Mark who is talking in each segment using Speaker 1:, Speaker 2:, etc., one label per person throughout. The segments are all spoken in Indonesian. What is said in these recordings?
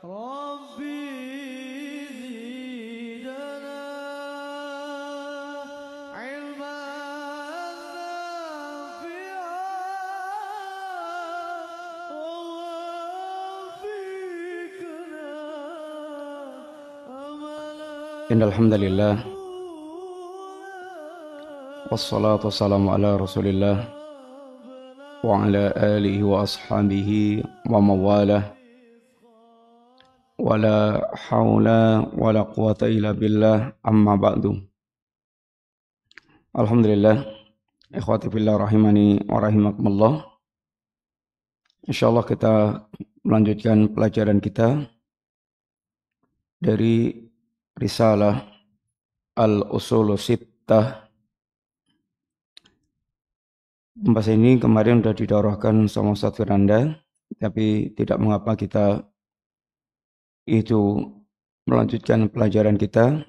Speaker 1: ربي زدنا علما نافعا ووفقنا أملا
Speaker 2: Innal hamdalillah wassalatu wassalamu ala Rasulillah wa ala alihi wa ashabihi wa mawalah wala haula wala quwata illa billah amma ba'du. Alhamdulillah, ikhwati fillah rahimani wa rahimakumullah. Insyaallah kita melanjutkan pelajaran kita dari risalah Al-Ushul Sittah. Pembahasan ini kemarin sudah didaurahkan sama Ustaz Firanda, tapi tidak mengapa kita itu melanjutkan pelajaran kita,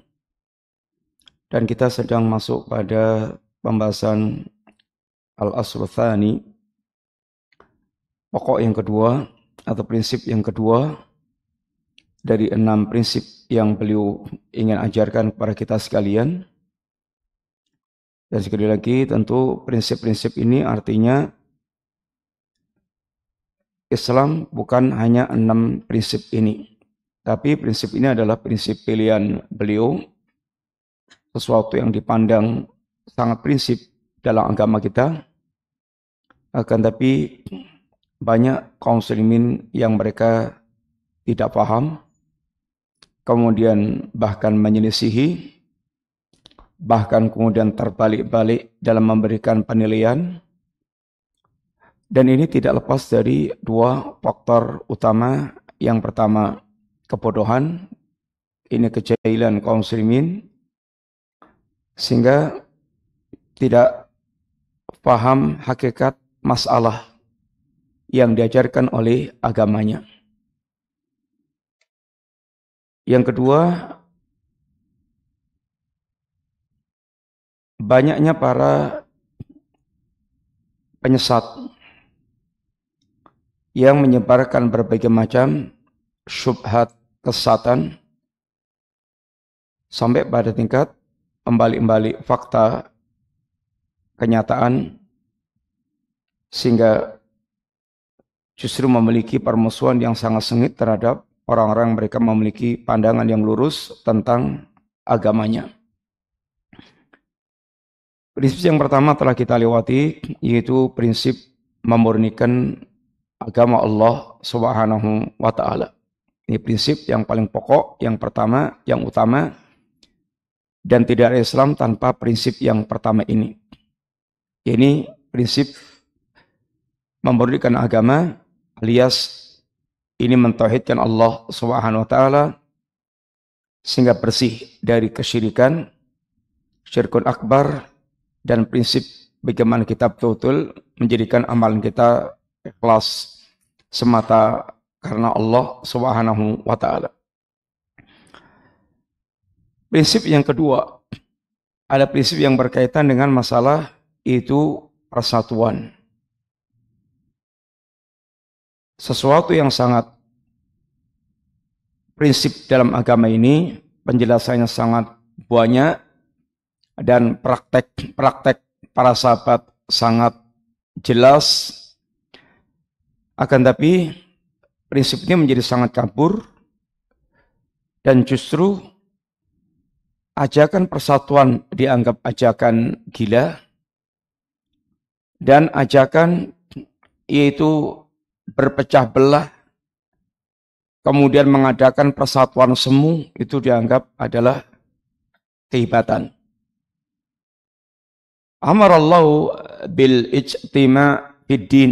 Speaker 2: dan kita sedang masuk pada pembahasan Al-Aslu Tsani, pokok yang kedua atau prinsip yang kedua dari 6 prinsip yang beliau ingin ajarkan kepada kita sekalian. Dan sekali lagi tentu prinsip-prinsip ini artinya Islam bukan hanya 6 prinsip ini, tapi prinsip ini adalah prinsip pilihan beliau, sesuatu yang dipandang sangat prinsip dalam agama kita. Akan tapi banyak kaum muslimin yang mereka tidak paham, kemudian bahkan menyelisihi, bahkan kemudian terbalik-balik dalam memberikan penilaian. Dan ini tidak lepas dari 2 faktor utama. Yang pertama, kebodohan, ini kejahilan kaum muslimin, sehingga tidak paham hakikat masalah yang diajarkan oleh agamanya. Yang kedua, banyaknya para penyesat yang menyebarkan berbagai macam syubhat kesesatan sampai pada tingkat membalik-balik fakta kenyataan, sehingga justru memiliki permusuhan yang sangat sengit terhadap orang-orang mereka memiliki pandangan yang lurus tentang agamanya. Prinsip yang pertama telah kita lewati, yaitu prinsip memurnikan agama Allah Subhanahu wa Ta'ala. Ini prinsip yang paling pokok, yang pertama, yang utama, dan tidak ada Islam tanpa prinsip yang pertama ini. Ini prinsip memurnikan agama, alias ini mentauhidkan Allah Subhanahu wa Ta'ala sehingga bersih dari kesyirikan, syirkun akbar, dan prinsip bagaimana kita betul-betul menjadikan amalan kita ikhlas semata karena Allah Subhanahu wa Ta'ala. Prinsip yang kedua, ada prinsip yang berkaitan dengan masalah itu persatuan. Sesuatu yang sangat prinsip dalam agama ini, penjelasannya sangat banyak, dan praktek para sahabat sangat jelas. Akan tapi prinsip ini menjadi sangat kabur, dan justru ajakan persatuan dianggap ajakan gila, dan ajakan yaitu berpecah belah, kemudian mengadakan persatuan semu, itu dianggap adalah kehebatan. Amarallahu bil ijtima' fid din.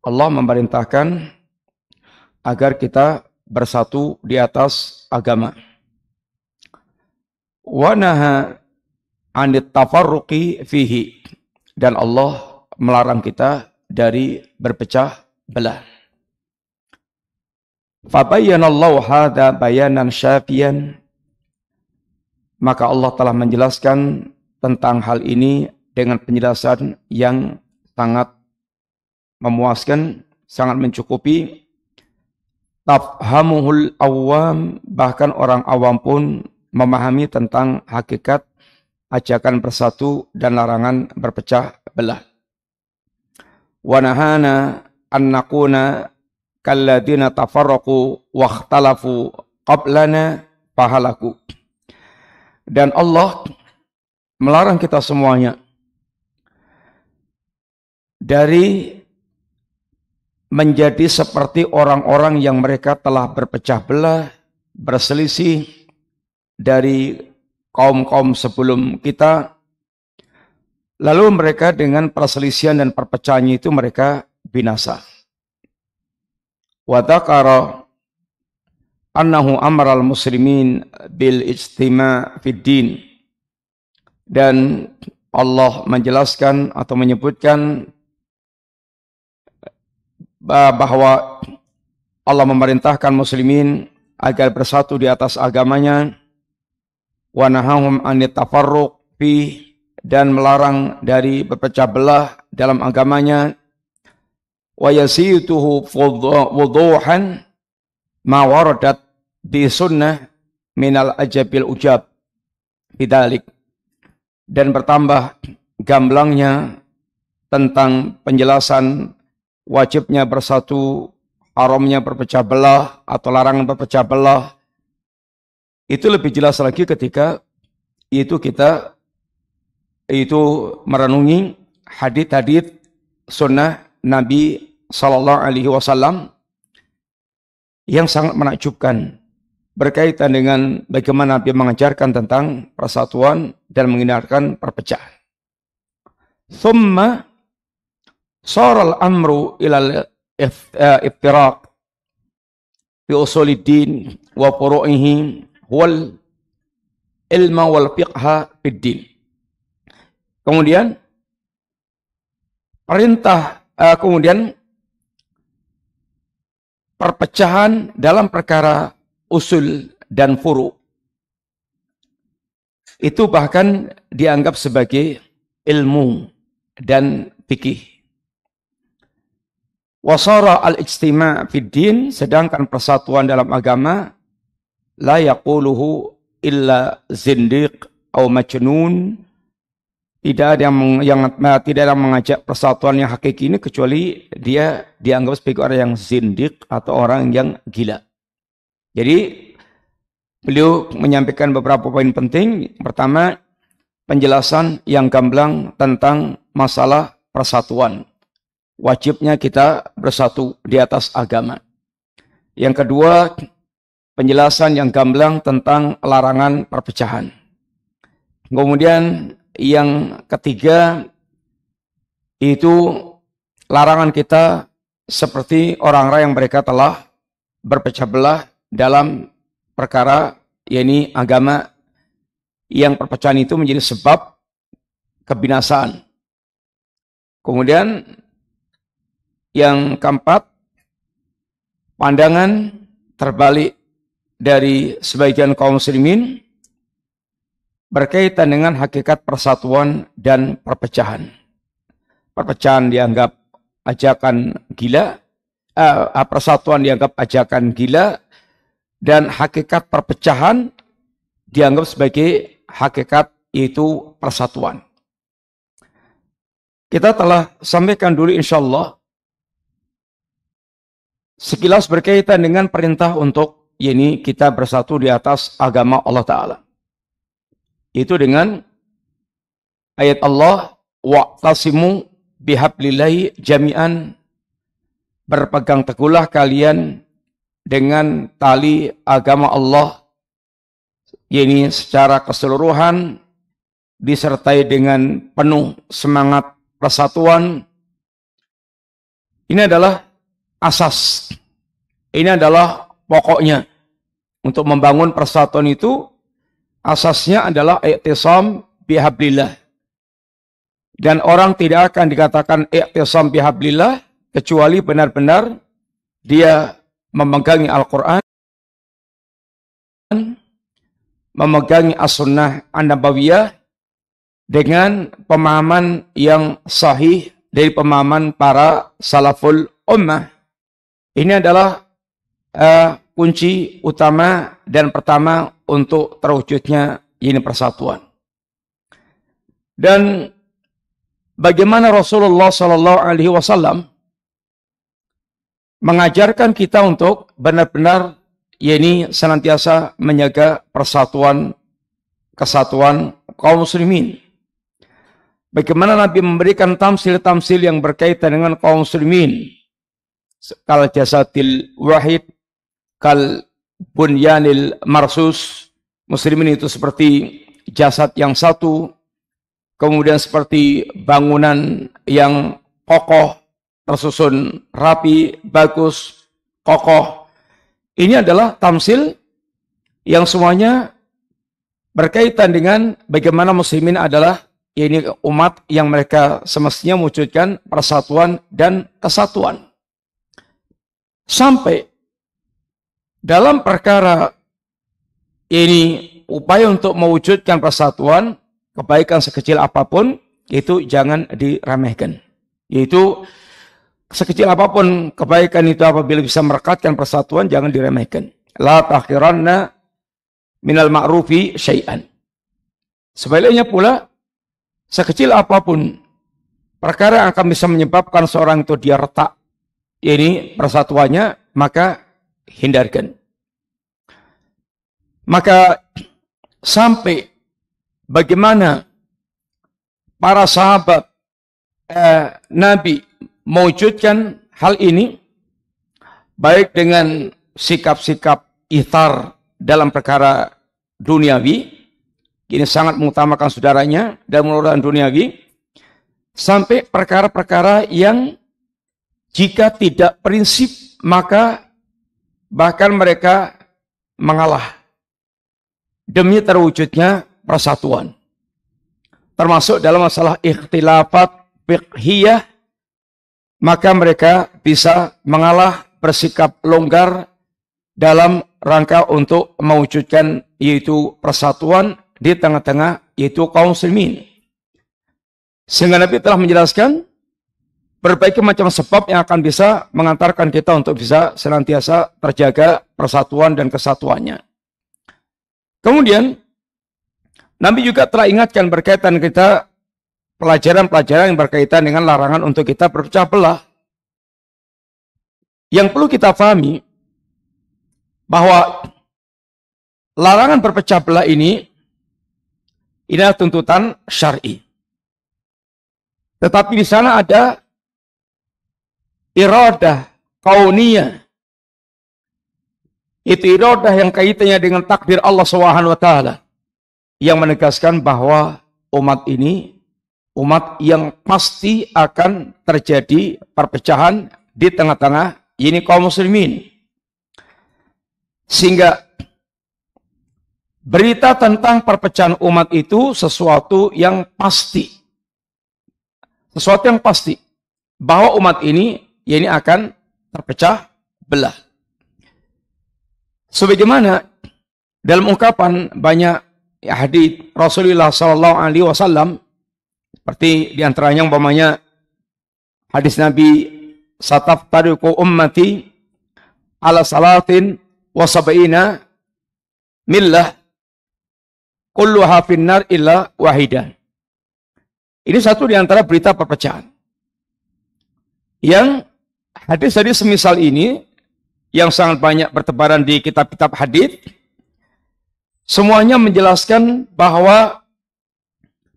Speaker 2: Allah memerintahkan agar kita bersatu di atas agama. Wa naha 'anit tafarruqi fihi. Dan Allah melarang kita dari berpecah belah. Fabayyanallahu hadza bayanan syafiyan. Maka Allah telah menjelaskan tentang hal ini dengan penjelasan yang sangat memuaskan, sangat mencukupi, tafhamuhul awam, bahkan orang awam pun memahami tentang hakikat ajakan bersatu dan larangan berpecah belah. Wa nahana an nakuna kalladina tafarraqu wakhtalafu qablana fahalaku. Dan Allah melarang kita semuanya dari menjadi seperti orang-orang yang mereka telah berpecah belah, berselisih dari kaum-kaum sebelum kita. Lalu mereka dengan perselisihan dan perpecahannya itu mereka binasa. Wa dzakara annahu amara al-muslimin bil ijtima' fid din. Dan Allah menjelaskan atau menyebutkan bahwa Allah memerintahkan muslimin agar bersatu di atas agamanya, wa nahahum anit tafarruq fi, dan melarang dari berpecah belah dalam agamanya, wa yasituhu wuduhan ma waradat bi sunnah minal ajabil ujab bidzalik, dan bertambah gamblangnya tentang penjelasan wajibnya bersatu, haramnya berpecah belah atau larangan berpecah belah. Itu lebih jelas lagi ketika kita merenungi hadits-hadits sunnah Nabi Sallallahu Alaihi Wasallam yang sangat menakjubkan berkaitan dengan bagaimana Nabi mengajarkan tentang persatuan dan menghindarkan perpecahan. Thumma saral amru ilal iftiraq fi usuliddin wa furu'ihi wal ilma wal fiqha fid din. Kemudian perpecahan dalam perkara usul dan furu itu bahkan dianggap sebagai ilmu dan fikih. Wasara al-ijtima' fid din, sedangkan persatuan dalam agama la yaquluhu illa zindiq atau majnun. Tidak ada yang mengajak persatuan yang hakiki ini kecuali dia dianggap sebagai orang yang zindiq atau orang yang gila. Jadi beliau menyampaikan beberapa poin penting. Pertama, penjelasan yang gamblang tentang masalah persatuan. Wajibnya kita bersatu di atas agama. Yang kedua, penjelasan yang gamblang tentang larangan perpecahan. Kemudian yang ketiga, itu larangan kita seperti orang-orang yang mereka telah berpecah belah dalam perkara, yakni agama, yang perpecahan itu menjadi sebab kebinasaan. Kemudian yang keempat, pandangan terbalik dari sebagian kaum muslimin berkaitan dengan hakikat persatuan dan perpecahan. Perpecahan dianggap ajakan gila, persatuan dianggap ajakan gila, dan hakikat perpecahan dianggap sebagai hakikat, yaitu persatuan. Kita telah sampaikan dulu insyaallah sekilas berkaitan dengan perintah untuk kita bersatu di atas agama Allah Ta'ala. Itu dengan ayat Allah, wa'tasimu bihablillahi jami'an, berpegang teguhlah kalian dengan tali agama Allah, secara keseluruhan, disertai dengan penuh semangat persatuan. Ini adalah asas. Ini adalah pokoknya. Untuk membangun persatuan itu, asasnya adalah i'tisam bihablillah. Dan orang tidak akan dikatakan i'tisam bihablillah kecuali benar-benar dia memegangi Al-Quran, memegangi as-sunnah an-nabawiyah dengan pemahaman yang sahih dari pemahaman para salaful ummah. Ini adalah kunci utama dan pertama untuk terwujudnya ini persatuan. Dan bagaimana Rasulullah Shallallahu Alaihi Wasallam mengajarkan kita untuk benar-benar yakni senantiasa menjaga persatuan, kesatuan kaum muslimin. Bagaimana Nabi memberikan tamsil-tamsil yang berkaitan dengan kaum muslimin. Kal jasadil wahid, kal bunyanil marsus. Muslimin itu seperti jasad yang satu, kemudian seperti bangunan yang kokoh, tersusun rapi, bagus, kokoh. Ini adalah tamsil yang semuanya berkaitan dengan bagaimana muslimin adalah ini umat yang mereka semestinya mewujudkan persatuan dan kesatuan. Sampai dalam perkara ini upaya untuk mewujudkan persatuan, kebaikan sekecil apapun itu jangan diremehkan. Yaitu sekecil apapun kebaikan itu apabila bisa merekatkan persatuan jangan diremehkan. La takhiranna minal ma'rufi syai'an. Sebaliknya pula sekecil apapun perkara yang akan bisa menyebabkan seorang itu dia retak ini persatuannya, maka hindarkan. Maka sampai bagaimana para sahabat Nabi mewujudkan hal ini baik dengan sikap-sikap ithar dalam perkara duniawi, ini sangat mengutamakan saudaranya dan menurunkan duniawi, sampai perkara-perkara yang jika tidak prinsip maka bahkan mereka mengalah demi terwujudnya persatuan, termasuk dalam masalah ikhtilafat fiqhiyah. Maka mereka bisa mengalah, bersikap longgar dalam rangka untuk mewujudkan yaitu persatuan di tengah-tengah yaitu kaum muslimin. Sehingga Nabi telah menjelaskan berbagai macam sebab yang akan bisa mengantarkan kita untuk bisa senantiasa terjaga persatuan dan kesatuannya. Kemudian Nabi juga telah ingatkan berkaitan kita pelajaran-pelajaran yang berkaitan dengan larangan untuk kita berpecah belah. Yang perlu kita pahami bahwa larangan berpecah belah ini adalah tuntutan syar'i. Tetapi di sana ada iradah kauniyah. Itu iradah yang kaitannya dengan takdir Allah Subhanahu wa taala yang menegaskan bahwa umat ini umat yang pasti akan terjadi perpecahan di tengah-tengah ini kaum muslimin. Sehingga berita tentang perpecahan umat itu sesuatu yang pasti. Sesuatu yang pasti. Bahwa umat ini akan terpecah belah. Sebagaimana dalam ungkapan banyak hadits Rasulullah SAW, seperti diantaranya umpamanya hadis Nabi, sataftariqu ummati ala salatin wa sab'ina millah kulluha finnar illa wahidan. Ini satu diantara berita perpecahan. Yang hadis-hadis semisal ini yang sangat banyak bertebaran di kitab-kitab hadis, semuanya menjelaskan bahwa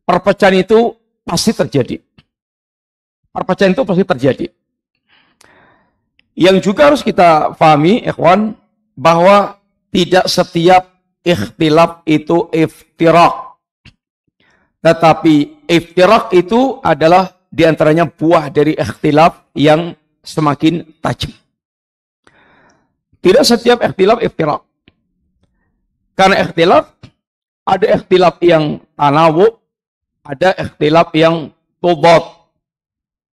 Speaker 2: perpecahan itu pasti terjadi. Perpecahan itu pasti terjadi. Yang juga harus kita pahami, ikhwan, bahwa tidak setiap ikhtilaf itu iftiraq. Tetapi iftiraq itu adalah diantaranya buah dari ikhtilaf yang semakin tajam. Tidak setiap ikhtilaf iftiraq. Karena ikhtilaf, ada ikhtilaf yang tanawu, ada ikhtilaf yang tubad.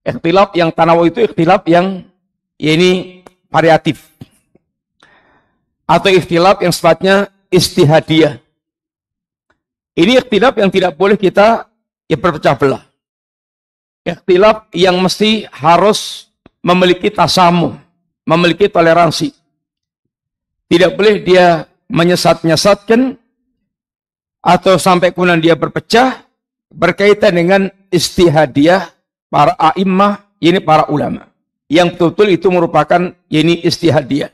Speaker 2: Ikhtilaf yang tanawu itu ikhtilaf yang ini variatif. Atau ikhtilaf yang sifatnya istihadiyah. Ini ikhtilaf yang tidak boleh kita berpecah belah. Ikhtilaf yang mesti harus memiliki tasamuh, memiliki toleransi. Tidak boleh dia menyesat-nyesatkan atau sampai kemudian dia berpecah berkaitan dengan istihadiyah para a'immah, ini para ulama. Yang betul-betul itu merupakan ini istihadiyah.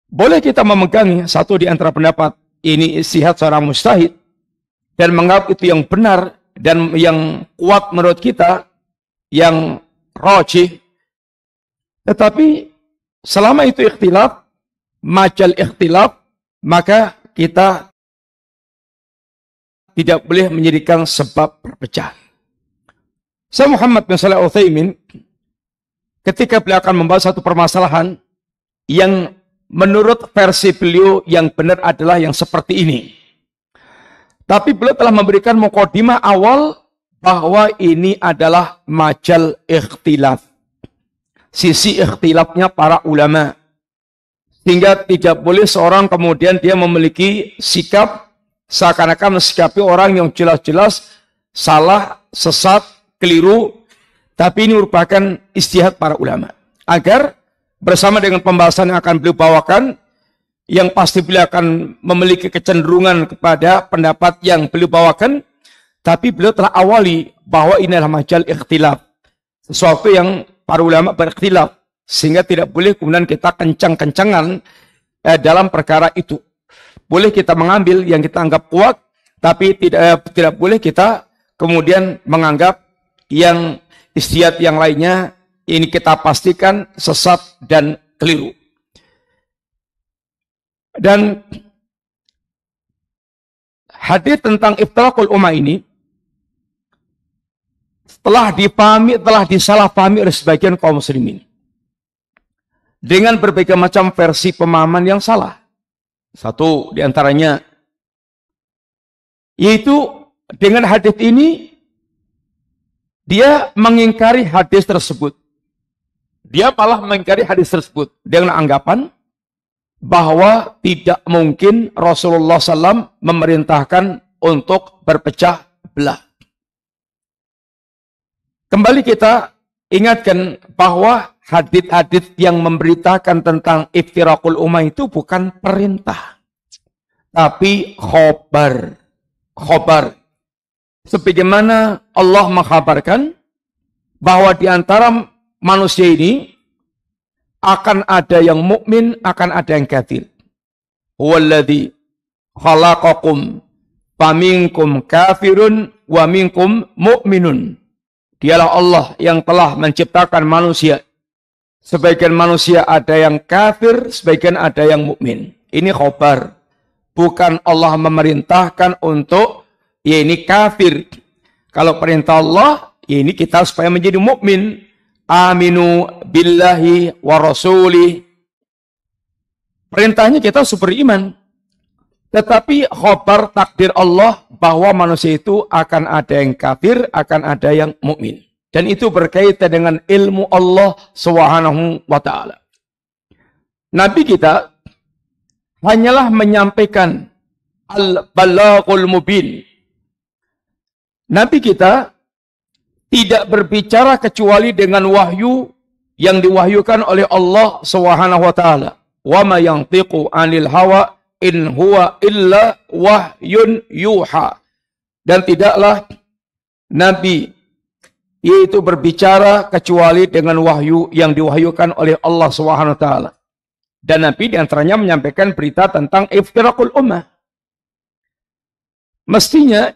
Speaker 2: Boleh kita memegangi satu di antara pendapat ini istihad seorang mujtahid dan menganggap itu yang benar dan yang kuat menurut kita, yang rajih. Tetapi selama itu ikhtilaf, majal ikhtilaf, maka kita tidak boleh menjadikan sebab perpecahan. Syekh Muhammad bin Shalih Al-Utsaimin ketika beliau akan membahas satu permasalahan yang menurut versi beliau yang benar adalah yang seperti ini. Tapi beliau telah memberikan mukadimah awal bahwa ini adalah majal ikhtilaf. Sisi ikhtilafnya para ulama. Sehingga tidak boleh seorang kemudian dia memiliki sikap seakan-akan mensikapi orang yang jelas-jelas salah, sesat, keliru. Tapi ini merupakan ijtihad para ulama. Agar bersama dengan pembahasan yang akan beliau bawakan, yang pasti beliau akan memiliki kecenderungan kepada pendapat yang beliau bawakan, tapi beliau telah awali bahwa ini adalah majal ikhtilaf. Sesuatu yang para ulama berikhtilaf, sehingga tidak boleh kemudian kita kencang-kencangan dalam perkara itu. Boleh kita mengambil yang kita anggap kuat, tapi tidak boleh kita kemudian menganggap yang ijtihad yang lainnya ini kita pastikan sesat dan keliru. Dan hadis tentang iftiraqul ummah ini telah dipahami, telah disalahpahami oleh sebagian kaum muslimin dengan berbagai macam versi pemahaman yang salah. Satu diantaranya yaitu dengan hadis ini dia mengingkari hadis tersebut. Dia malah mengingkari hadis tersebut dengan anggapan bahwa tidak mungkin Rasulullah SAW memerintahkan untuk berpecah belah. Kembali kita ingatkan bahwa hadis-hadis yang memberitakan tentang iftiraqul ummah itu bukan perintah, tapi khobar. Khobar. Sebagaimana Allah mengkhabarkan bahwa di antara manusia ini akan ada yang mukmin, akan ada yang kafir. Huwallazi khalaqakum faminkum kafirun wa minkum mu'minun. Dialah Allah yang telah menciptakan manusia. Sebagian manusia ada yang kafir, sebagian ada yang mukmin. Ini khobar. Bukan Allah memerintahkan untuk ya ini kafir. Kalau perintah Allah, ya ini kita supaya menjadi mukmin. Aminu billahi wa rasulih. Perintahnya kita supaya beriman. Tetapi khobar takdir Allah bahwa manusia itu akan ada yang kafir, akan ada yang mukmin. Dan itu berkaitan dengan ilmu Allah Subhanahu wa ta'ala. Nabi kita hanyalah menyampaikan al-balaghul mubin. Nabi kita tidak berbicara kecuali dengan wahyu yang diwahyukan oleh Allah Subhanahu wa taala. Wa ma yantiqu 'anil hawa in huwa illa wahyun yuha. Dan tidaklah Nabi yaitu berbicara kecuali dengan wahyu yang diwahyukan oleh Allah Subhanahu wa taala. Dan Nabi diantaranya menyampaikan berita tentang iftiraqul ummah. Mestinya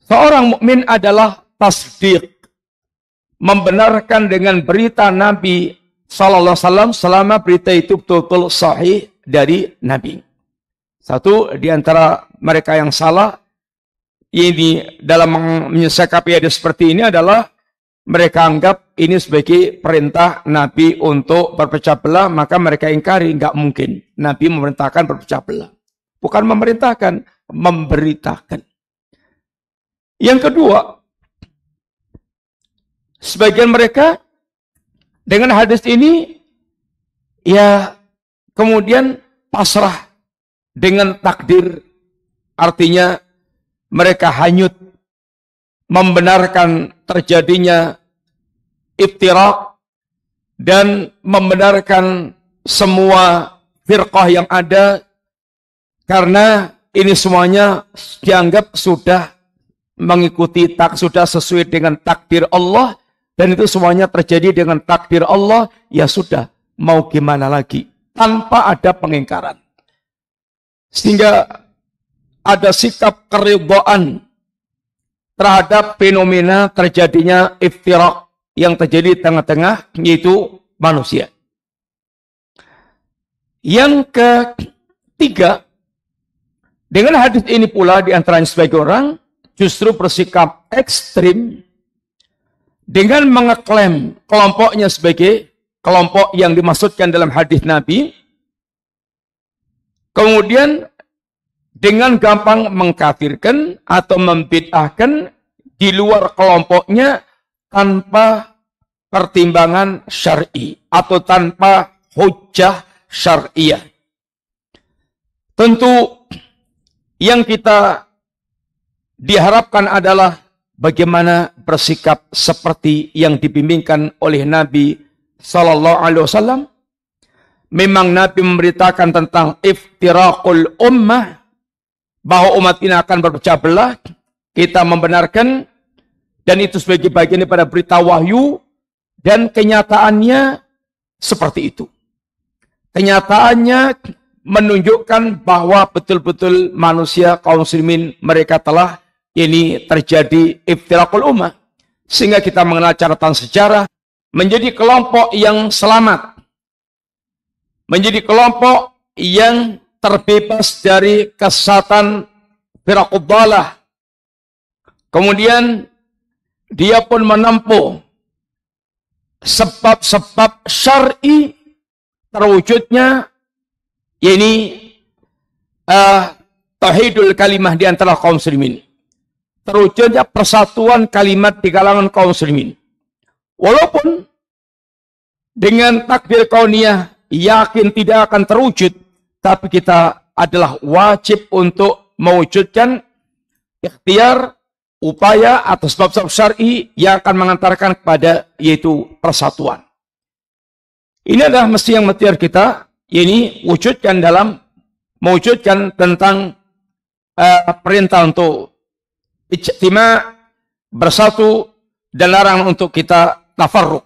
Speaker 2: seorang mukmin adalah tasdiq, membenarkan dengan berita Nabi sallallahu alaihi wasallam selama berita itu betul-betul sahih dari Nabi. Satu di antara mereka yang salah ini dalam menyikapi hadis seperti ini adalah mereka anggap ini sebagai perintah Nabi untuk berpecah belah, maka mereka ingkari, enggak mungkin Nabi memerintahkan berpecah belah. Bukan memerintahkan, memberitakan. Yang kedua, sebagian mereka dengan hadis ini ya kemudian pasrah dengan takdir, artinya mereka hanyut membenarkan terjadinya iftiraq dan membenarkan semua firqah yang ada, karena ini semuanya dianggap sudah mengikuti sudah sesuai dengan takdir Allah, dan itu semuanya terjadi dengan takdir Allah, ya sudah, mau gimana lagi, tanpa ada pengingkaran. Sehingga ada sikap keridhaan terhadap fenomena terjadinya iftiraq yang terjadi di tengah-tengah, yaitu manusia. Yang ketiga, dengan hadis ini pula di antaranya sebagian orang justru bersikap ekstrim dengan mengeklaim kelompoknya sebagai kelompok yang dimaksudkan dalam hadis Nabi, kemudian dengan gampang mengkafirkan atau membid'ahkan di luar kelompoknya tanpa pertimbangan syar'i atau tanpa hujjah syar'iyah. Tentu yang kita diharapkan adalah bagaimana bersikap seperti yang dibimbingkan oleh Nabi Sallallahu Alaihi Wasallam. Memang Nabi memberitakan tentang iftiraqul ummah, bahwa umat ini akan berpecah belah. Kita membenarkan, dan itu sebagai bagian daripada berita wahyu, dan kenyataannya seperti itu. Kenyataannya menunjukkan bahwa betul-betul manusia kaum muslimin mereka telah ini terjadi iftiraqul ummah, sehingga kita mengenal catatan sejarah menjadi kelompok yang selamat, menjadi kelompok yang terbebas dari kesesatan firaqud dhalah. Kemudian dia pun menempuh sebab-sebab syar'i terwujudnya ini tauhidul kalimah di antara kaum muslimin, terwujudnya persatuan kalimat di kalangan kaum muslimin. Walaupun dengan takdir kauniyah yakin tidak akan terwujud, tapi kita adalah wajib untuk mewujudkan ikhtiar, upaya atau sebab-sebab syar'i yang akan mengantarkan kepada yaitu persatuan. Ini adalah mesti yang mestiar kita ini wujudkan dalam mewujudkan tentang perintah untuk ijtima, bersatu, dan larangan untuk kita tafarruq.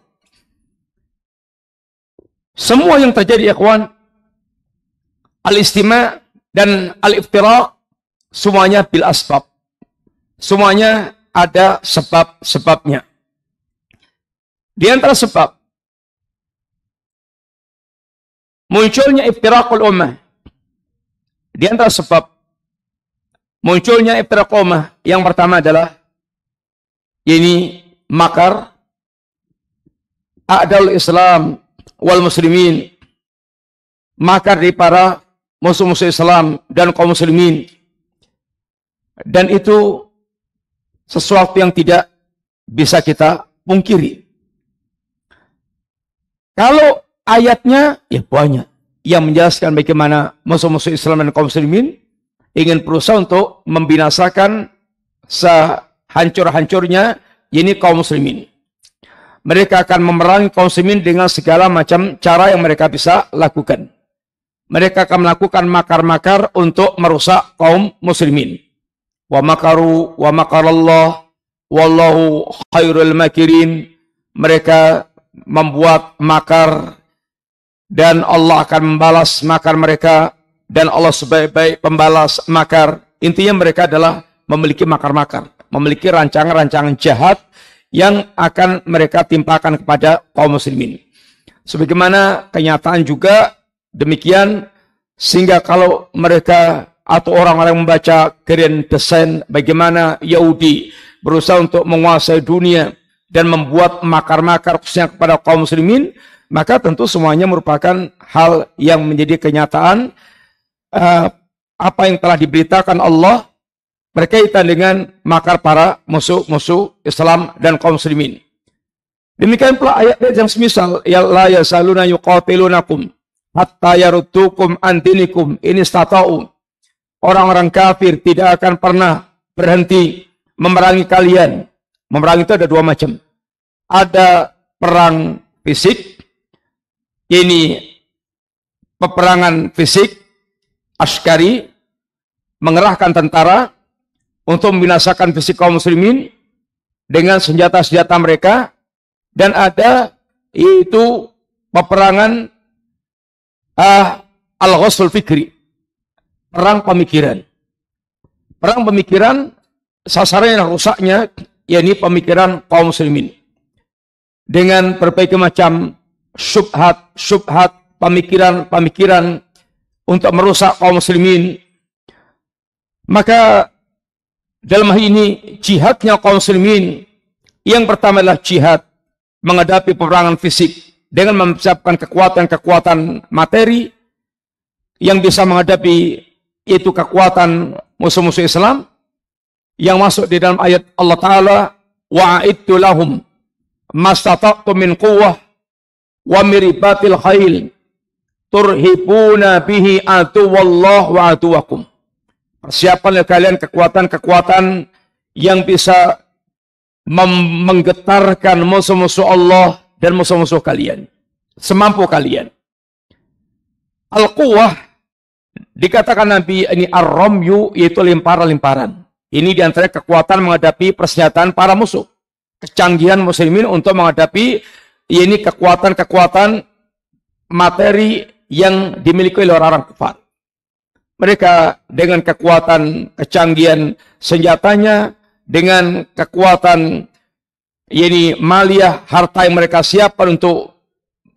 Speaker 2: Semua yang terjadi ikhwan, al-istima' dan al-iftiraq, semuanya bil asbab. Semuanya ada sebab-sebabnya. Di antara sebab munculnya iftiraqul ummah, di antara sebab munculnya iftiraqul ummah yang pertama adalah ini makar a'dal Islam wal muslimin, makar di para musuh-musuh Islam dan kaum muslimin, dan itu sesuatu yang tidak bisa kita pungkiri. Kalau ayatnya ya banyak yang menjelaskan bagaimana musuh-musuh Islam dan kaum muslimin ingin berusaha untuk membinasakan sehancur-hancurnya ini kaum muslimin. Mereka akan memerangi kaum muslimin dengan segala macam cara yang mereka bisa lakukan. Mereka akan melakukan makar-makar untuk merusak kaum muslimin. Wa makaru wa makarallah wallahu khairul makirin. Mereka membuat makar dan Allah akan membalas makar mereka, dan Allah sebaik-baik pembalas makar. Intinya mereka adalah memiliki makar-makar, memiliki rancangan-rancangan jahat yang akan mereka timpakan kepada kaum muslimin. Sebagaimana kenyataan juga demikian, sehingga kalau mereka atau orang-orang membaca Grand Design bagaimana Yahudi berusaha untuk menguasai dunia dan membuat makar-makar khususnya kepada kaum muslimin, maka tentu semuanya merupakan hal yang menjadi kenyataan apa yang telah diberitakan Allah berkaitan dengan makar para musuh-musuh Islam dan kaum muslimin. Demikian pula ayat-ayat yang semisal, ya la yasaluna yuqatilunakum hatta yaruddukum an dinikum in istata'u. Orang-orang kafir tidak akan pernah berhenti memerangi kalian. Memerangi itu ada dua macam. Ada perang fisik, ini peperangan fisik, askari, mengerahkan tentara untuk membinasakan fisik kaum muslimin dengan senjata-senjata mereka, dan ada yaitu peperangan al-ghazwul fikri, perang pemikiran. Perang pemikiran sasarannya rusaknya yakni pemikiran kaum muslimin dengan berbagai macam syubhat, pemikiran untuk merusak kaum muslimin. Maka dalam hal ini jihadnya kaum muslimin yang pertama adalah jihad menghadapi peperangan fisik dengan mempersiapkan kekuatan-kekuatan materi yang bisa menghadapi itu kekuatan musuh-musuh Islam yang masuk di dalam ayat Allah Ta'ala, wa'idtu lahum mastata'tu min quwwah wa miribatil khail turhibuna bihi aduwallah wa aduwakum. Persiapkanlah kalian kekuatan-kekuatan yang bisa menggetarkan musuh-musuh Allah dan musuh-musuh kalian semampu kalian. Al-quwwah dikatakan Nabi ini ar-ramyu, yaitu lemparan-lemparan. Ini diantara kekuatan menghadapi persenjataan para musuh. Kecanggihan muslimin untuk menghadapi ini kekuatan-kekuatan materi yang dimiliki oleh orang-orang kafir. Mereka dengan kekuatan kecanggihan senjatanya, dengan kekuatan ini maliyah, harta yang mereka siapkan untuk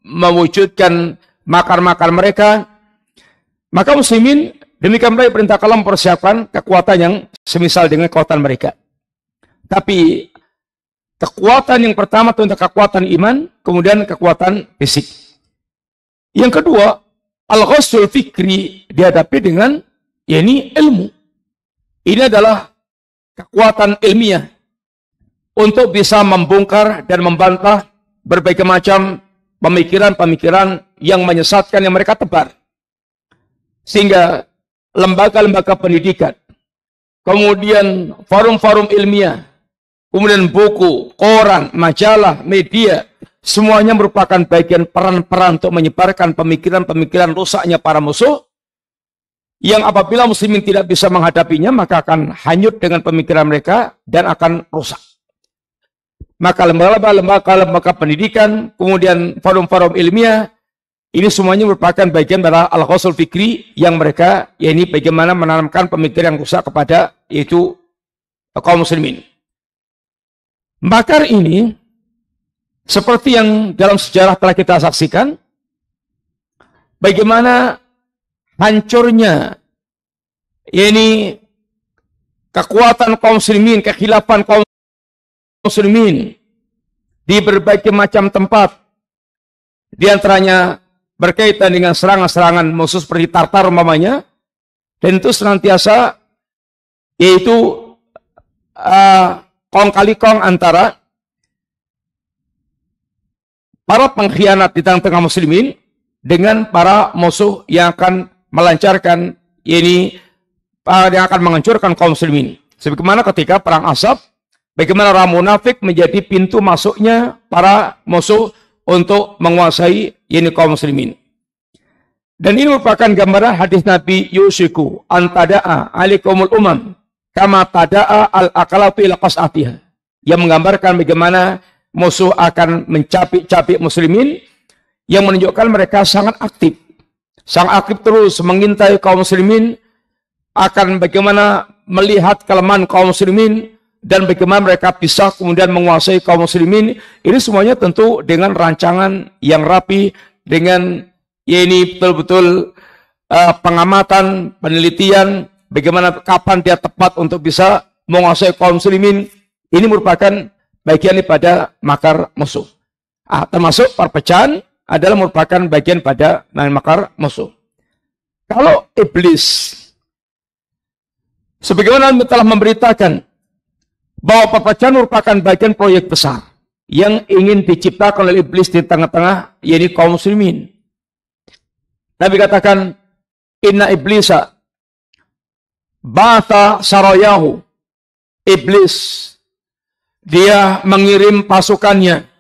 Speaker 2: mewujudkan makar-makar mereka, maka muslimin demikian baik perintah Allah mempersiapkan kekuatan yang semisal dengan kekuatan mereka. Tapi kekuatan yang pertama itu untuk kekuatan iman, kemudian kekuatan fisik. Yang kedua, al-ghazwul fikri dihadapi dengan yakni ilmu. Ini adalah kekuatan ilmiah untuk bisa membongkar dan membantah berbagai macam pemikiran-pemikiran yang menyesatkan yang mereka tebar. Sehingga lembaga-lembaga pendidikan, kemudian forum-forum ilmiah, kemudian buku, koran, majalah, media, semuanya merupakan bagian peran-peran untuk menyebarkan pemikiran-pemikiran rusaknya para musuh, yang apabila muslimin tidak bisa menghadapinya, maka akan hanyut dengan pemikiran mereka dan akan rusak. Maka lembaga-lembaga pendidikan, kemudian forum-forum ilmiah, ini semuanya merupakan bagian dari al-ghazwul fikri yang mereka, yakni bagaimana menanamkan pemikiran yang rusak kepada yaitu kaum muslimin. Makar ini seperti yang dalam sejarah telah kita saksikan, bagaimana hancurnya yakni kekuatan kaum muslimin, kekhilafan kaum muslimin di berbagai macam tempat, di antaranya berkaitan dengan serangan-serangan musuh seperti Tartar umpamanya, dan itu senantiasa yaitu kong kali kong antara para pengkhianat di tengah-tengah muslimin dengan para musuh yang akan melancarkan ini yang akan menghancurkan kaum muslimin. Sebagaimana ketika perang Ahzab, bagaimana orang munafik menjadi pintu masuknya para musuh untuk menguasai ini kaum muslimin. Dan ini merupakan gambaran hadis Nabi Yusiku antada'a alikumul umam kama tada'a al-akalatu ila qas'atiha, yang menggambarkan bagaimana musuh akan mencapik-capik muslimin, yang menunjukkan mereka sangat aktif terus mengintai kaum muslimin, akan bagaimana melihat kelemahan kaum muslimin dan bagaimana mereka bisa kemudian menguasai kaum muslimin. Ini semuanya tentu dengan rancangan yang rapi, dengan ini betul-betul pengamatan, penelitian, bagaimana kapan dia tepat untuk bisa menguasai kaum muslimin. Ini merupakan bagian daripada makar musuh. Termasuk perpecahan adalah merupakan bagian pada makar musuh. Kalau iblis, sebagaimana telah memberitakan bahwa perpecahan merupakan bagian proyek besar yang ingin diciptakan oleh iblis di tengah-tengah yakni kaum muslimin. Nabi katakan, inna iblisa ba'atha sarayahu. Iblis, dia mengirim pasukannya.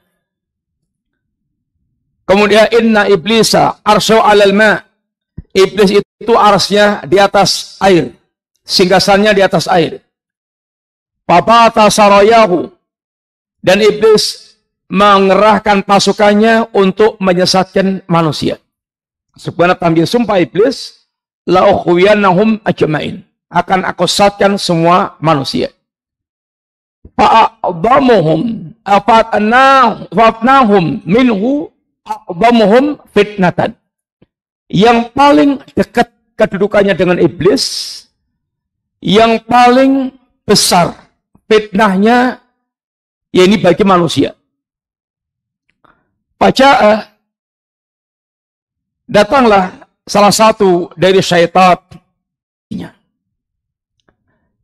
Speaker 2: Kemudian inna iblisa arsau alal ma. Iblis itu arsy-nya di atas air, singgasannya di atas air. Fabata sarayahu, dan iblis mengerahkan pasukannya untuk menyesatkan manusia. Sebenarnya tambahin sumpah iblis, la ukhwiyannahum ajmain, akan aku sesatkan semua manusia. Fa'adhamuhum afatnahum minhu a'dhamuhum fitnatan. Yang paling dekat kedudukannya dengan iblis, yang paling besar fitnahnya, ya ini bagi manusia. Faja'ah, datanglah salah satu dari syaitan.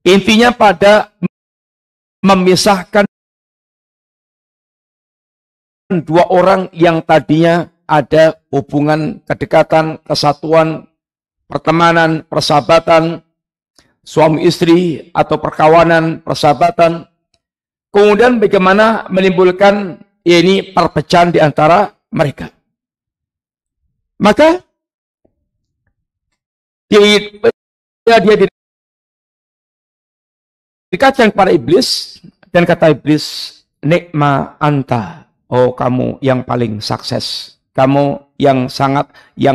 Speaker 2: Intinya pada memisahkan dua orang yang tadinya ada hubungan, kedekatan, kesatuan, pertemanan, persahabatan, suami istri, atau perkawanan, persahabatan. Kemudian bagaimana menimbulkan ini perpecahan di antara mereka. Maka dia dikatakan kepada iblis, dan kata iblis, nikma anta, oh kamu yang paling sukses. Kamu yang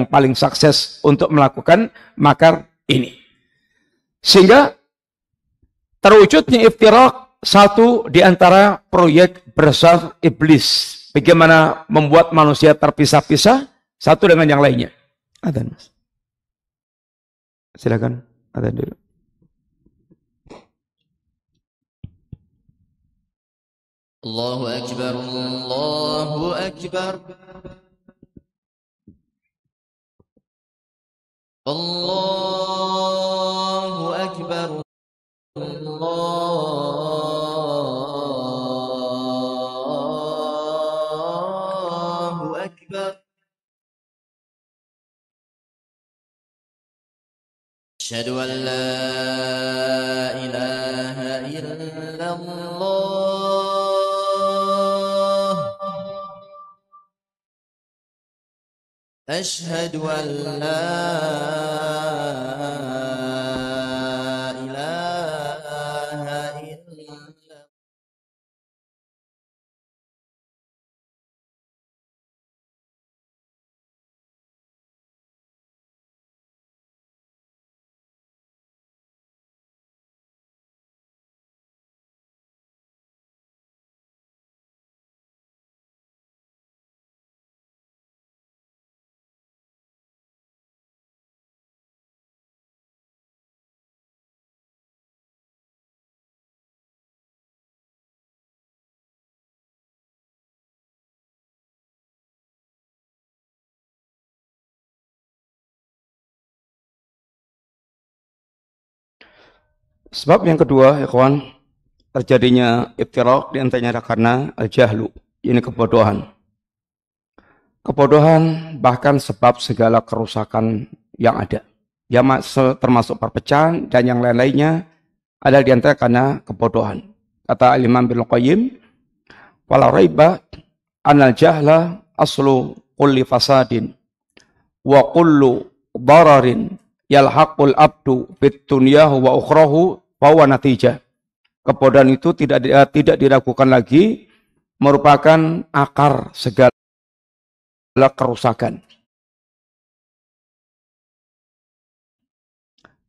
Speaker 2: paling sukses untuk melakukan makar ini. Sehingga terwujudnya iftirak satu di antara proyek besar iblis. Bagaimana membuat manusia terpisah-pisah satu dengan yang lainnya. Adzan, Mas. Silakan, adzan dulu.
Speaker 1: Allahu Akbar, Allahu Akbar. Allahu Akbar, Allahu Akbar. Asyhadu an la ilaha illallah. Asyhadu an la ilaha illallah.
Speaker 2: Sebab yang kedua, ikhwan, terjadinya iftirak di antaranya karena al-jahlu, ini kebodohan. Kebodohan bahkan sebab segala kerusakan yang ada. Yang termasuk perpecahan dan yang lain-lainnya adalah di antara karena kebodohan. Kata Imam Ibnu Qayyim, "Wala raiba anal jahla aslu kulli fasadin wa kullu dararin yalhaqul abdu fit dunyahu wa ukhrahu bahwa natijah." Kebodohan itu tidak diragukan lagi merupakan akar segala kerusakan.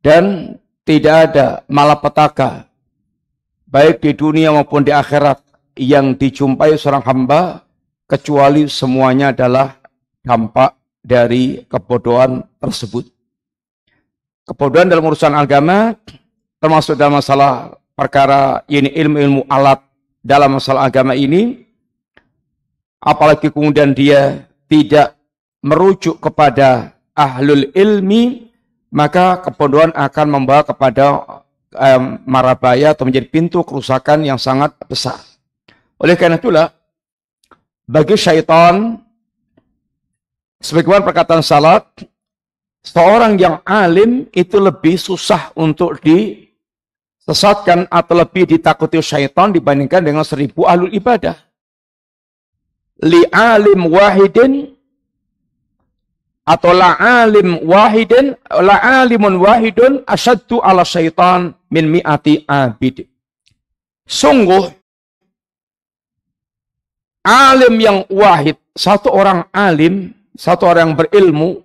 Speaker 2: Dan tidak ada malapetaka baik di dunia maupun di akhirat yang dijumpai seorang hamba kecuali semuanya adalah dampak dari kebodohan tersebut. Kebodohan dalam urusan agama termasuk dalam masalah perkara ini, ilmu-ilmu alat dalam masalah agama ini, apalagi kemudian dia tidak merujuk kepada ahlul ilmi, maka kebodohan akan membawa kepada marabaya atau menjadi pintu kerusakan yang sangat besar. Oleh karena itulah, bagi syaitan, sebagaimana perkataan salaf, seorang yang alim itu lebih susah untuk disesatkan atau lebih ditakuti syaitan dibandingkan dengan 1000 ahlul ibadah. Li alim wahidin atau la'alimun wahidun asyaddu ala syaitan min mi'ati abid. Sungguh alim yang wahid, satu orang alim, satu orang yang berilmu,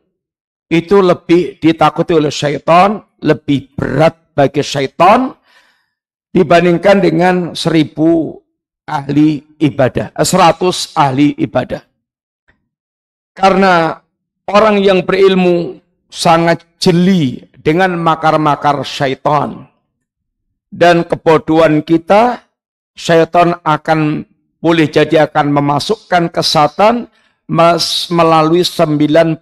Speaker 2: itu lebih ditakuti oleh syaitan, lebih berat bagi syaitan dibandingkan dengan 100 ahli ibadah, 100 ahli ibadah. Karena orang yang berilmu sangat jeli dengan makar-makar syaitan. Dan kebodohan kita, syaitan boleh jadi akan memasukkan kesatan melalui 99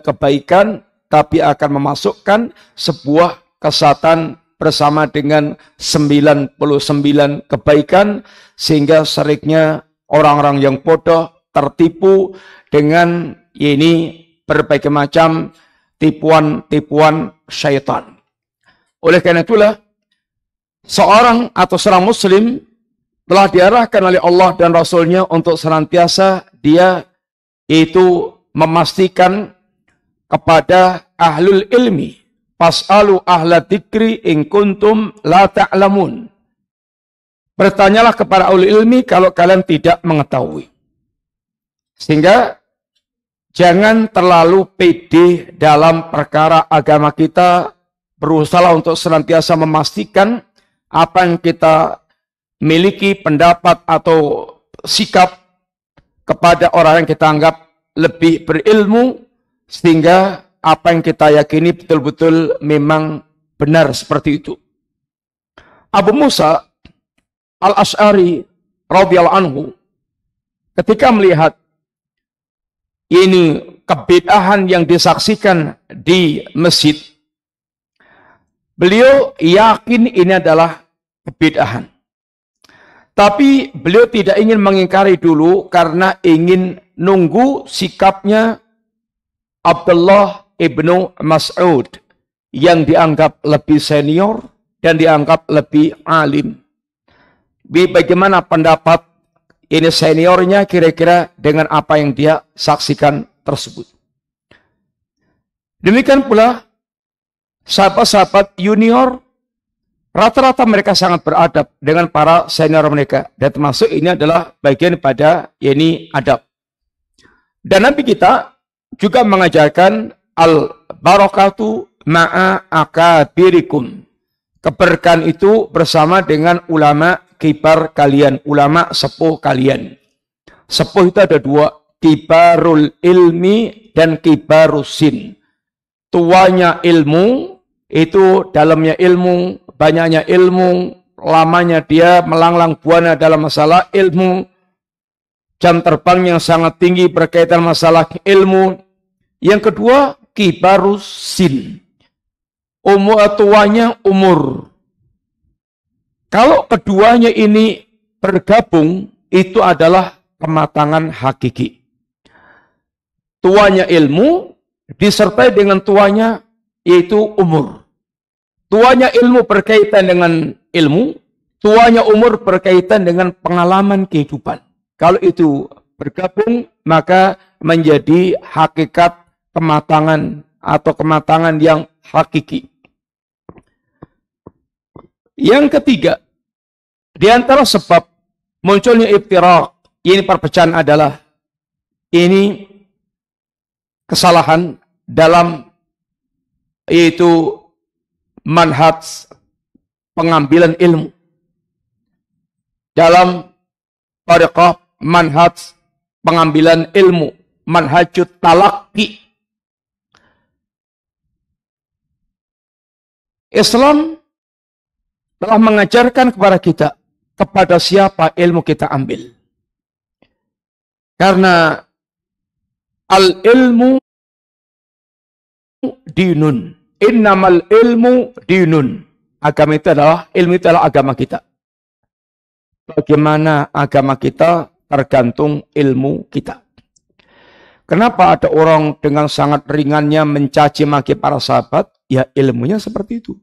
Speaker 2: kebaikan, tapi akan memasukkan sebuah kesatan bersama dengan 99 kebaikan, sehingga seringnya orang-orang yang bodoh tertipu dengan ini berbagai macam tipuan-tipuan syaitan. Oleh karena itulah, seorang muslim telah diarahkan oleh Allah dan Rasulnya untuk senantiasa dia itu memastikan kepada ahlul ilmi, fas'alu ahla dzikri in kuntum la ta'lamun. Bertanyalah kepada ahlul ilmi kalau kalian tidak mengetahui. Sehingga jangan terlalu pede dalam perkara agama kita, berusaha untuk senantiasa memastikan apa yang kita miliki pendapat atau sikap kepada orang yang kita anggap lebih berilmu, sehingga apa yang kita yakini betul-betul memang benar seperti itu. Abu Musa Al-Asy'ari radhiyallahu anhu ketika melihat ini kebid'ahan yang disaksikan di masjid, beliau yakin ini adalah kebid'ahan. Tapi beliau tidak ingin mengingkari dulu karena ingin nunggu sikapnya Abdullah ibnu Mas'ud yang dianggap lebih senior dan dianggap lebih alim. Bagaimana pendapat ini seniornya kira-kira dengan apa yang dia saksikan tersebut. Demikian pula sahabat-sahabat junior, rata-rata mereka sangat beradab dengan para senior mereka. Dan termasuk ini adalah bagian pada ini adab. Dan Nabi kita juga mengajarkan al-barakatu ma'a akabirikum. Keberkahan itu bersama dengan ulama kibar kalian, ulama sepuh kalian. Sepuh itu ada dua, kibarul ilmi dan kibarusin. Tuanya ilmu, itu dalamnya ilmu, banyaknya ilmu, lamanya dia melanglang buana dalam masalah ilmu, jam terbang yang sangat tinggi berkaitan masalah ilmu. Yang kedua, kibarusin. Tuanya umur. Kalau keduanya ini bergabung, itu adalah kematangan hakiki. Tuanya ilmu, disertai dengan tuanya, yaitu umur. Tuanya ilmu berkaitan dengan ilmu, tuanya umur berkaitan dengan pengalaman kehidupan. Kalau itu bergabung, maka menjadi hakikat kematangan atau kematangan yang hakiki. Yang ketiga, di antara sebab munculnya iftiraq, ini perpecahan adalah ini kesalahan dalam yaitu manhaj pengambilan ilmu. Dalam tariqah manhaj pengambilan ilmu, manhajut talaqi. Islam telah mengajarkan kepada kita kepada siapa ilmu kita ambil. Karena al-ilmu dinun. Innamal ilmu dinun. Agama itu adalah, ilmu itu adalah agama kita. Bagaimana agama kita tergantung ilmu kita. Kenapa ada orang dengan sangat ringannya mencaci maki para sahabat? Ya ilmunya seperti itu.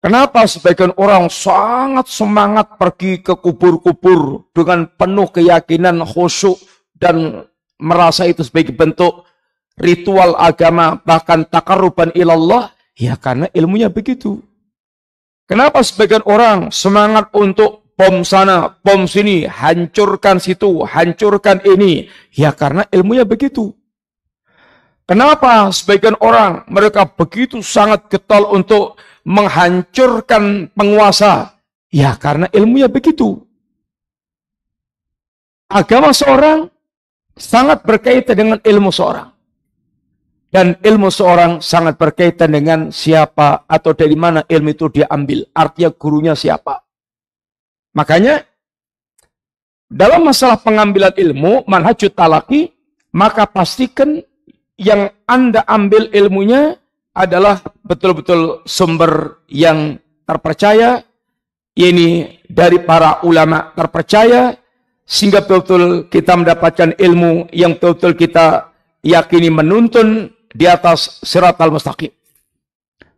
Speaker 2: Kenapa sebagian orang sangat semangat pergi ke kubur-kubur dengan penuh keyakinan khusyuk dan merasa itu sebagai bentuk ritual agama, bahkan taqarruban ilallah, ya karena ilmunya begitu. Kenapa sebagian orang semangat untuk bom sana, bom sini, hancurkan situ, hancurkan ini? Ya karena ilmunya begitu. Kenapa sebagian orang mereka begitu sangat getol untuk menghancurkan penguasa? Ya karena ilmunya begitu. Agama seorang sangat berkaitan dengan ilmu seorang. Dan ilmu seorang sangat berkaitan dengan siapa atau dari mana ilmu itu dia ambil. Artinya gurunya siapa. Makanya dalam masalah pengambilan ilmu, manhajut talaqi, maka pastikan yang Anda ambil ilmunya adalah betul-betul sumber yang terpercaya. Ini dari para ulama terpercaya. Sehingga betul-betul kita mendapatkan ilmu yang betul-betul kita yakini menuntun di atas siratal mustaqim.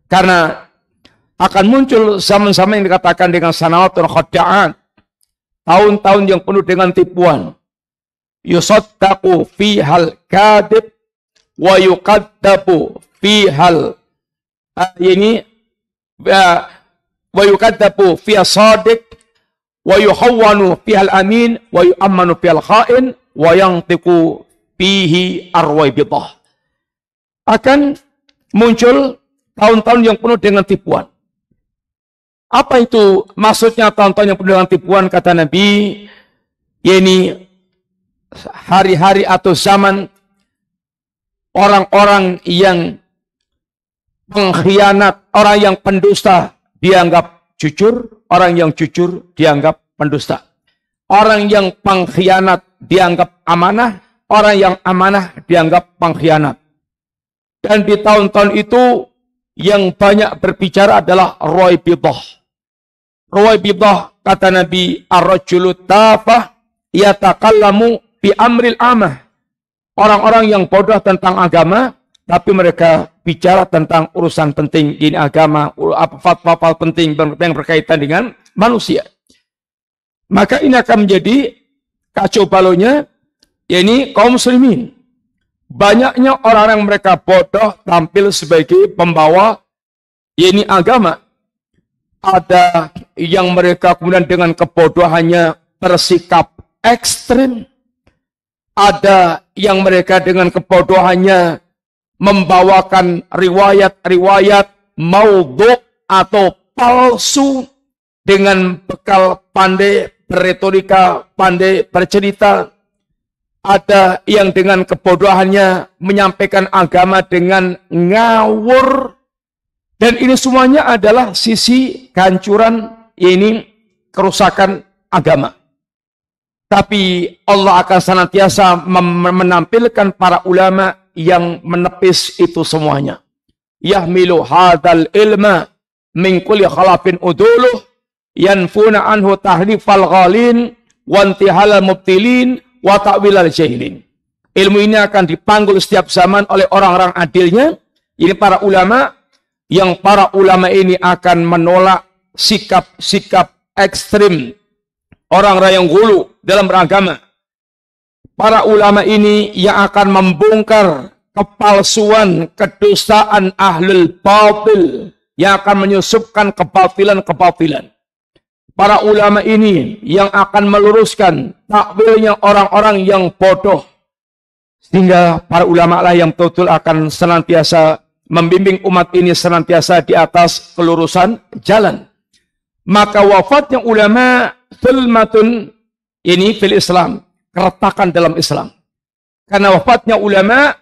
Speaker 2: Karena akan muncul zaman-zaman yang dikatakan dengan sanawatun khadda'an, tahun-tahun yang penuh dengan tipuan. Yusaddaqu fihal kadib wa yuqaddabu fihal wa yuqaddabu fihal sadiq wa yuhawwanu fihal amin wa yu'ammanu fihal kha'in wa yantiqu fihi arwaibidah. Akan muncul tahun-tahun yang penuh dengan tipuan. Apa itu maksudnya tahun-tahun yang penuh dengan tipuan? Kata Nabi, ini hari-hari atau zaman orang-orang yang pengkhianat, orang yang pendusta dianggap jujur, orang yang jujur dianggap pendusta. Orang yang pengkhianat dianggap amanah, orang yang amanah dianggap pengkhianat. Dan di tahun-tahun itu yang banyak berbicara adalah Ruwaibidah. Ruwaibidah, kata Nabi, ar-rajulu tafah yatakallamu bi amril amah. Orang-orang yang bodoh tentang agama, tapi mereka bicara tentang urusan penting di agama, fatwa penting yang berkaitan dengan manusia. Maka ini akan menjadi kacau balaunya, yakni kaum muslimin. Banyaknya orang-orang mereka bodoh tampil sebagai pembawa yakni agama. Ada yang mereka kemudian dengan kebodohannya bersikap ekstrim. Ada yang mereka dengan kebodohannya membawakan riwayat-riwayat maudhu' atau palsu dengan bekal pandai berretorika, pandai bercerita. Ada yang dengan kebodohannya menyampaikan agama dengan ngawur. Dan ini semuanya adalah sisi kehancuran, ini kerusakan agama. Tapi Allah akan senantiasa menampilkan para ulama yang menepis itu semuanya. Yahmilu hadal ilma min kulli khalafin uduluh yanfuna anhu tahrifal ghalin wa intihalal mubtilin wa ta'wilal jahilin. Ilmu ini akan dipanggul setiap zaman oleh orang-orang adilnya. Ini para ulama, yang para ulama ini akan menolak sikap-sikap ekstrim orang-orang yang gulu dalam beragama. Para ulama ini yang akan membongkar kepalsuan, kedustaan ahlul batil, yang akan menyusupkan kebatilan-kebatilan. Para ulama ini yang akan meluruskan takwilnya orang-orang yang bodoh. Sehingga para ulama lah yang betul akan senantiasa membimbing umat ini senantiasa di atas kelurusan jalan. Maka wafatnya ulama zulmatun ini fil Islam, keretakan dalam Islam. Karena wafatnya ulama,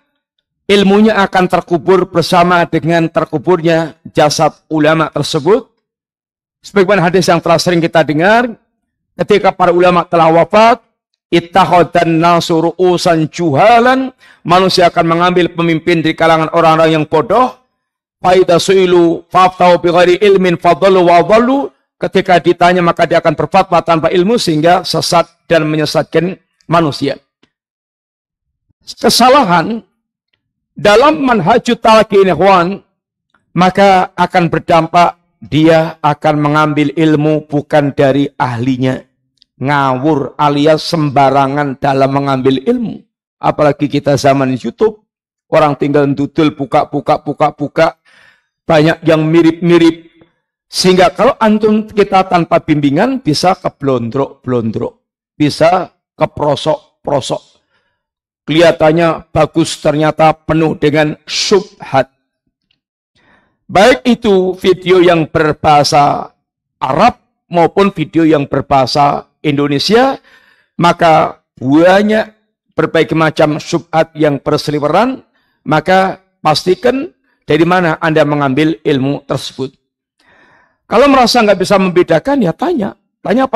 Speaker 2: ilmunya akan terkubur bersama dengan terkuburnya jasad ulama tersebut. Sebagaimana hadis yang telah sering kita dengar, ketika para ulama telah wafat, ittakhadhan nasu ru'usan juhalan, manusia akan mengambil pemimpin di kalangan orang-orang yang bodoh. Fa idza su'ilu faftau bighairi ilmin fadallu wa dhallu, ketika ditanya maka dia akan berfatwa tanpa ilmu sehingga sesat dan menyesatkan manusia. Kesalahan dalam manhajut talaqi ikhwan, maka akan berdampak dia akan mengambil ilmu bukan dari ahlinya. Ngawur alias sembarangan dalam mengambil ilmu. Apalagi kita zaman YouTube, Orang tinggal dudul, buka. Banyak yang mirip-mirip. Sehingga kalau antum kita tanpa bimbingan bisa keblondrok-blondrok. Bisa keprosok-prosok. Kelihatannya bagus, ternyata penuh dengan syubhat. Baik itu video yang berbahasa Arab maupun video yang berbahasa Indonesia, maka banyak berbagai macam syubhat yang berseliweran, maka pastikan dari mana Anda mengambil ilmu tersebut. Kalau merasa nggak bisa membedakan, ya tanya. Tanya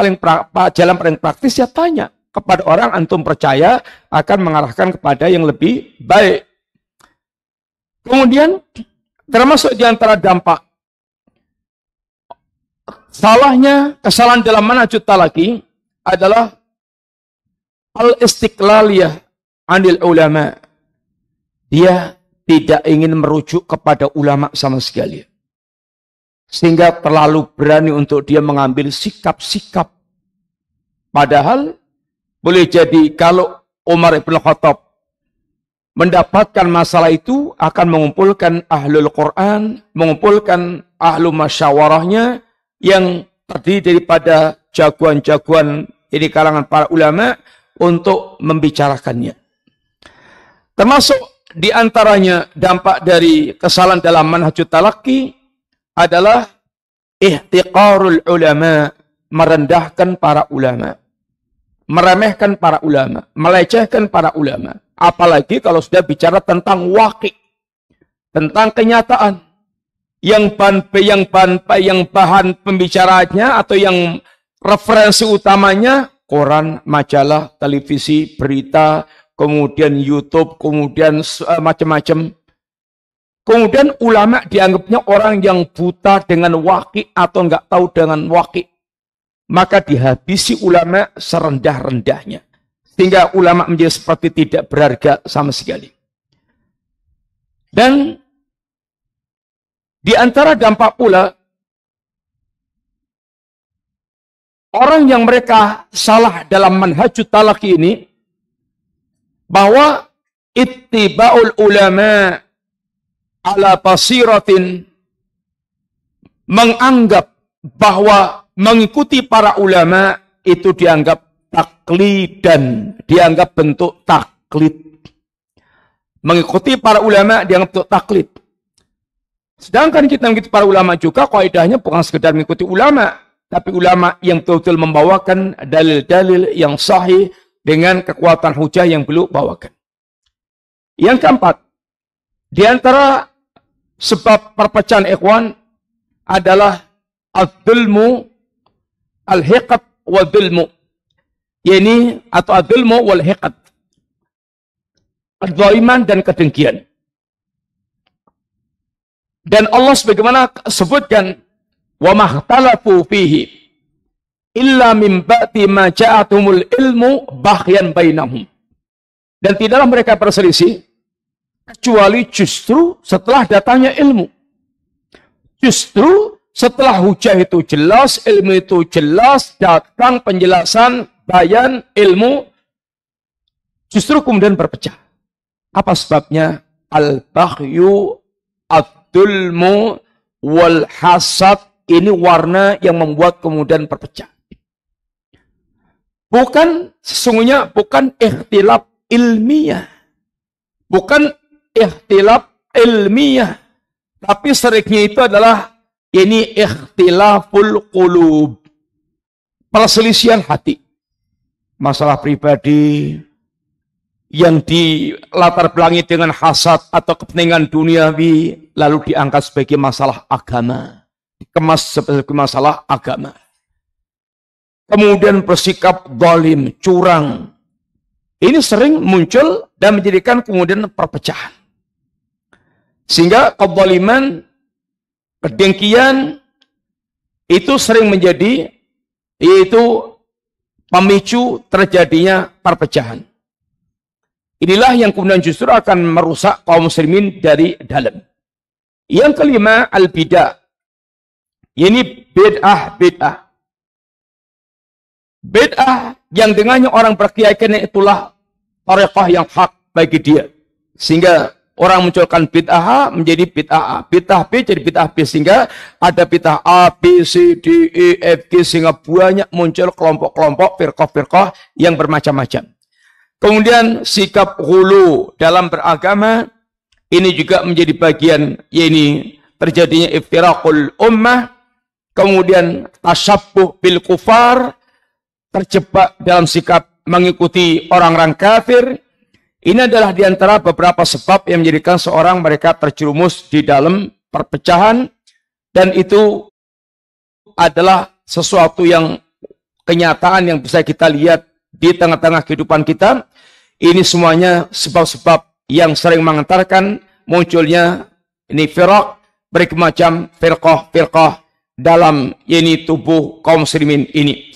Speaker 2: jalan paling praktis, ya tanya. Kepada orang antum percaya akan mengarahkan kepada yang lebih baik. Kemudian, termasuk di antara dampak kesalahan dalam manhajut talaqi adalah al-istiqlaliyah anil ulama. Dia tidak ingin merujuk kepada ulama sama sekali. Sehingga terlalu berani untuk dia mengambil sikap-sikap. Padahal boleh jadi kalau Umar ibn Khattab mendapatkan masalah itu akan mengumpulkan ahlul Quran, mengumpulkan ahlu masyawarahnya yang terdiri daripada jagoan-jagoan ini kalangan para ulama untuk membicarakannya. Termasuk di antaranya dampak dari kesalahan dalam manhajut talaqi adalah ihtiqarul ulama, merendahkan para ulama, meremehkan para ulama, melecehkan para ulama. Apalagi kalau sudah bicara tentang waqi', tentang kenyataan yang bahan pembicaraannya atau yang referensi utamanya koran, majalah, televisi, berita, kemudian YouTube, kemudian macam-macam. Kemudian ulama dianggapnya orang yang buta dengan waqi' atau enggak tahu dengan waqi'. Maka dihabisi ulama serendah-rendahnya. Sehingga ulama menjadi seperti tidak berharga sama sekali. Dan di antara dampak pula, orang yang mereka salah dalam manhajut talaqi ini, bahwa ittiba'ul ulama ala basiratin, menganggap bahwa mengikuti para ulama itu dianggap taklidan, dianggap bentuk taklid. Mengikuti para ulama dianggap bentuk taklid. Sedangkan kita mengikuti para ulama juga kaidahnya bukan sekedar mengikuti ulama, tapi ulama yang betul-betul membawakan dalil-dalil yang sahih dengan kekuatan hujah yang beliau bawakan. Yang keempat, di antara sebab perpecahan ikhwan adalah ad-dulmu, al-hiqat wal-dulmu. Yani atau ad-dulmu wal-hiqat. Kedzaliman dan kedengkian. Dan Allah sebagaimana sebutkan, wa mahtalafu fihi illa min ba'di ma ja'atumul ilmu baghyan bainahum. Dan tidaklah mereka berselisih kecuali justru setelah datangnya ilmu. Justru setelah hujah itu jelas, ilmu itu jelas, datang penjelasan, bayan, ilmu, justru kemudian berpecah. Apa sebabnya? Al-baghyu, ad-dulmu, wal-hasad, ini warna yang membuat kemudian berpecah. Sesungguhnya bukan ikhtilaf ilmiah. Bukan ikhtilaf ilmiah. Tapi seringnya itu adalah ini ikhtilaful qulub. Perselisihan hati. Masalah pribadi yang dilatar belakangi dengan hasad atau kepentingan duniawi lalu diangkat sebagai masalah agama. Dikemas sebagai masalah agama. Kemudian bersikap zalim, curang. Ini sering muncul dan menjadikan kemudian perpecahan. Sehingga kezaliman, kedengkian itu sering menjadi yaitu pemicu terjadinya perpecahan. Inilah yang kemudian justru akan merusak kaum muslimin dari dalam. Yang kelima, al-bid'ah. Ini bid'ah. Bid'ah yang dengannya orang berkeyakinan itulah thariqah yang hak bagi dia. Sehingga orang munculkan bid'ah A menjadi bid'ah A, bid'ah B jadi bid'ah B, sehingga ada bid'ah A, B, C, D, E, F, G, sehingga banyak muncul kelompok-kelompok, firqah-firqah yang bermacam-macam. Kemudian sikap ghulu dalam beragama ini juga menjadi bagian, yakni terjadinya iftiraqul ummah, kemudian tasyabbuh bil kufar, terjebak dalam sikap mengikuti orang-orang kafir. Ini adalah diantara beberapa sebab yang menjadikan seorang mereka terjerumus di dalam perpecahan, dan itu adalah sesuatu yang kenyataan yang bisa kita lihat di tengah-tengah kehidupan kita. Ini semuanya sebab-sebab yang sering mengantarkan munculnya ini firaq, bermacam firqah dalam ini tubuh kaum muslimin ini.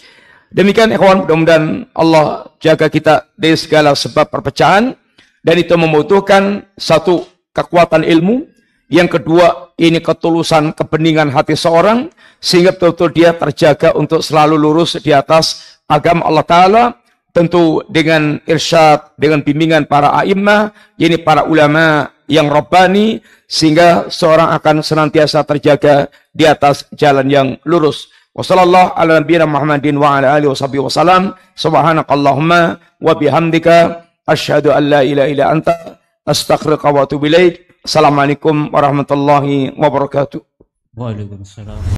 Speaker 2: Demikian ikhwan, mudah-mudahan Allah jaga kita dari segala sebab perpecahan, dan itu membutuhkan satu, kekuatan ilmu, yang kedua ini ketulusan kebeningan hati seorang sehingga betul-betul dia terjaga untuk selalu lurus di atas agama Allah Ta'ala, tentu dengan irsyad, dengan bimbingan para a'immah, ini para ulama yang rabbani, sehingga seorang akan senantiasa terjaga di atas jalan yang lurus. Wassallallahu ala nabiyina Muhammadin wa ala alihi washabihi wasallam. Subhanakallahumma wa bihamdika asyhadu an la ilaha illa anta astaghfiruka wa atubu ilaik. Assalamualaikum warahmatullahi wabarakatuh.
Speaker 3: Waalaikumsalam.